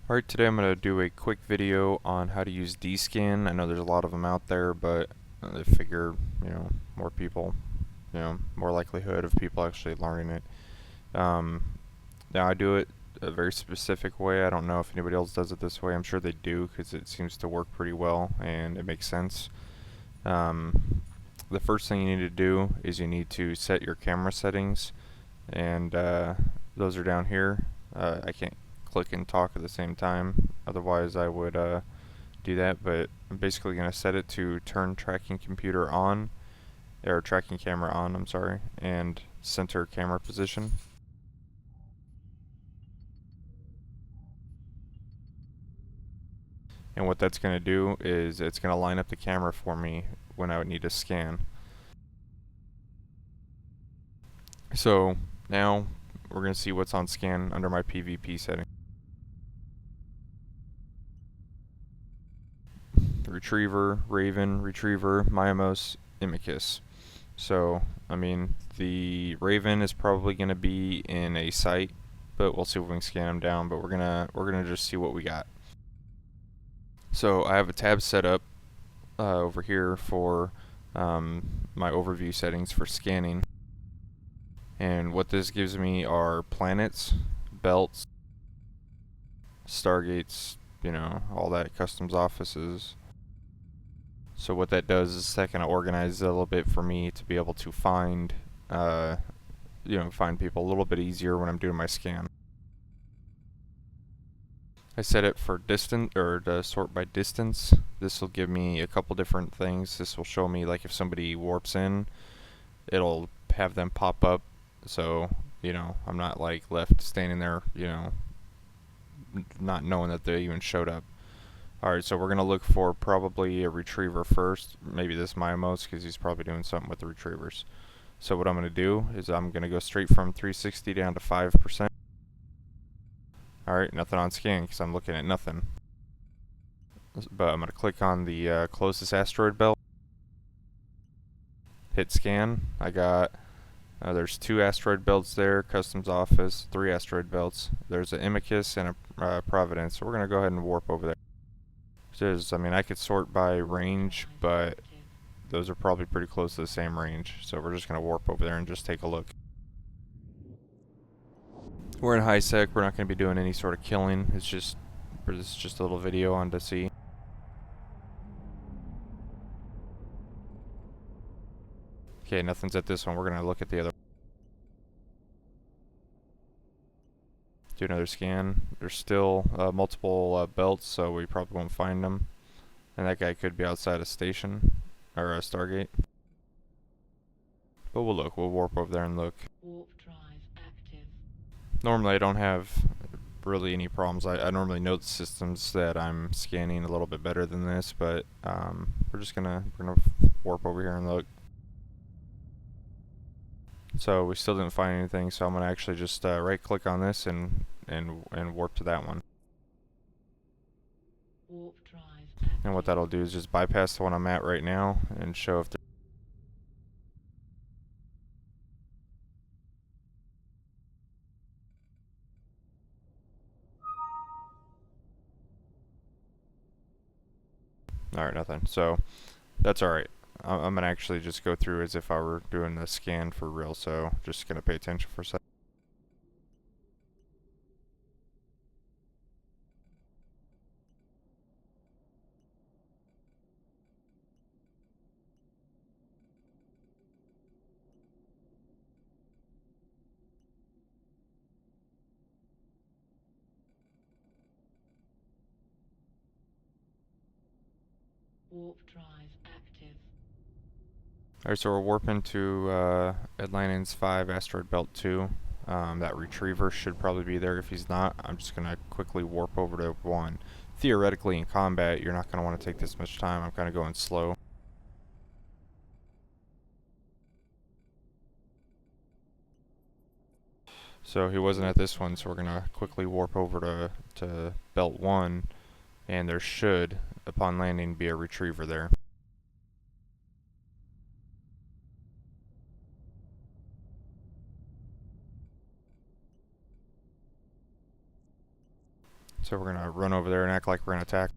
Alright, today I'm going to do a quick video on how to use Dscan. I know there's a lot of them out there, but I figure, more people, more likelihood of people actually learning it. Now I do it a very specific way. I don't know if anybody else does it this way. I'm sure they do because it seems to work pretty well and it makes sense. The first thing you need to do is you need to set your camera settings, and those are down here. I can't click and talk at the same time, otherwise I would do that, but I'm basically going to set it to turn tracking computer on, or tracking camera on, I'm sorry, and center camera position. And what that's going to do is it's going to line up the camera for me when I would need to scan. So now we're going to see what's on scan under my PVP setting. Retriever, Raven, Retriever, Myamos, Imicus. So, I mean, the Raven is probably going to be in a site, but we'll see if we can scan them down, but we're gonna just see what we got. So I have a tab set up over here for my overview settings for scanning, and what this gives me are planets, belts, stargates, all that, customs offices. So what that does is that kind of organizes it a little bit for me to be able to find find people a little bit easier when I'm doing my scan. I set it for distance, or to sort by distance. This will give me a couple different things. This will show me, like, if somebody warps in, it'll have them pop up, so I'm not like left standing there, not knowing that they even showed up. Alright, so we're going to look for probably a retriever first, maybe this Myamos, because he's probably doing something with the retrievers. So what I'm going to do is I'm going to go straight from 360 down to 5%. Alright, nothing on scan because I'm looking at nothing. But I'm going to click on the closest asteroid belt. Hit scan. I got, there's 2 asteroid belts there, customs office, 3 asteroid belts. There's an Imicus and a Providence, so we're going to go ahead and warp over there. I could sort by range, but those are probably pretty close to the same range, so we're just going to warp over there and just take a look. We're in high sec, we're not going to be doing any sort of killing, this is just a little video on to see. Okay, nothing's at this one, we're going to look at the other. Do another scan. There's still multiple belts, so we probably won't find them. And that guy could be outside a station, or a Stargate. But we'll look, we'll warp over there and look. Warp drive active. Normally I don't have really any problems. I normally know the systems that I'm scanning a little bit better than this, but we're gonna warp over here and look. So we still didn't find anything, so I'm gonna actually just right click on this and warp to that one. Warp drive active. And what that'll do is just bypass the one I'm at right now and show if alright, nothing. So that's alright. I'm gonna actually just go through as if I were doing the scan for real, so just gonna pay attention for a second. Warp drive active. Alright, so we're warping to Atlantis 5 Asteroid Belt 2. That retriever should probably be there. If he's not, I'm just going to quickly warp over to 1. Theoretically, in combat, you're not going to want to take this much time. I'm kind of going slow. So he wasn't at this one, so we're going to quickly warp over to Belt 1. And there should, upon landing, be a retriever there. So we're gonna run over there and act like we're gonna attack.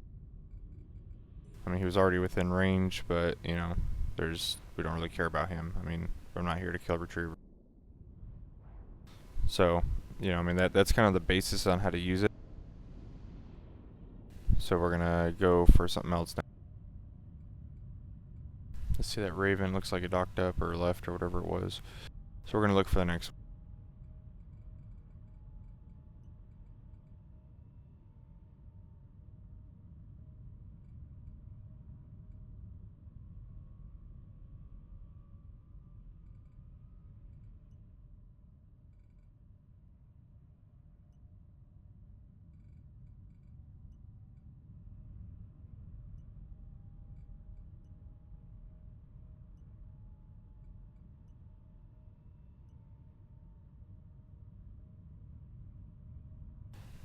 I mean, he was already within range, but you know, we don't really care about him. I mean, I'm not here to kill retriever. So, you know, I mean that's kind of the basis on how to use it. So we're gonna go for something else now. Let's see, that raven looks like it docked up or left or whatever it was. So we're gonna look for the next one.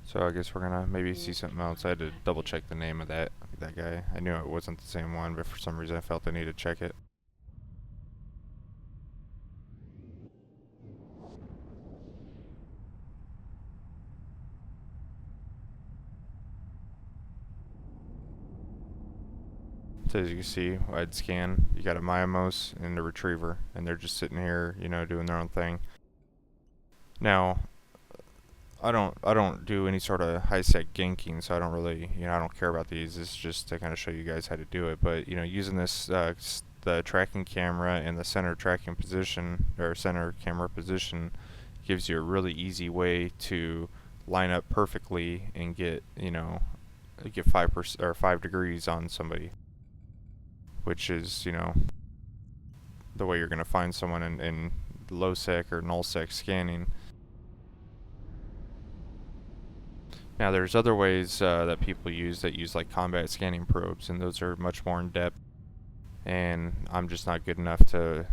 So I guess we're gonna maybe see something else. I had to double check the name of that guy. I knew it wasn't the same one, but for some reason I felt I needed to check it. So as you can see, I'd scan. You got a Myamos and a retriever, and they're just sitting here, you know, doing their own thing. Now, I don't do any sort of high sec ganking, so I don't really, you know, I don't care about these. This is just to kind of show you guys how to do it. But you know, using this the tracking camera and the center tracking position or center camera position gives you a really easy way to line up perfectly and get, you know, get 5% or 5 degrees on somebody, which is, you know, the way you're going to find someone in low sec or null sec scanning. Now there's other ways that people use that use like combat scanning probes, and those are much more in depth, and I'm just not good enough to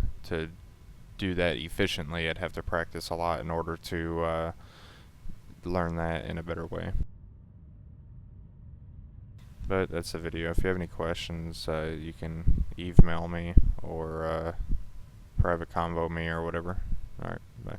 do that efficiently. I'd have to practice a lot in order to learn that in a better way. But that's the video. If you have any questions, you can email me or private convo me or whatever. Alright, bye.